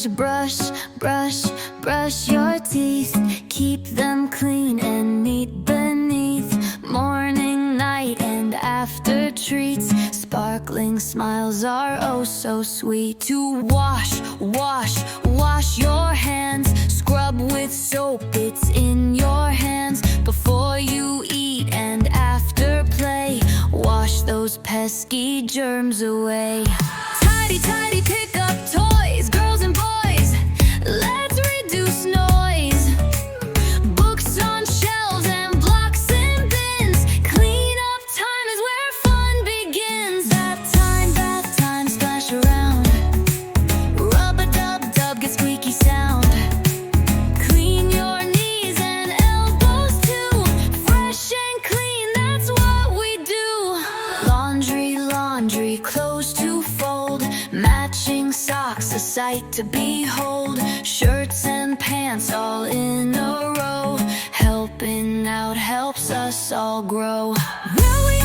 brush, brush, brush your teeth. Keep them clean and neat beneath. Morning, night, and after treats. Sparkling smiles are oh so sweet. To wash, wash, wash your hands. Scrub with soap, it's in your hands. Before you eat and after play, wash those pesky germs away. Tidy, tidy, pick up toys, girls and boys. Let's reduce noise. Books on shelves and blocks and bins. Clean up time is where fun begins. Bath time, splash around. Rub-a-dub-dub, get squeaky sound. Clean your knees and elbows too. Fresh and clean, that's what we do. Laundry, laundry, clothes to fold. Matching socks, a sight to behold. Shirts and pants all in a row. Helping out helps us all grow. Where we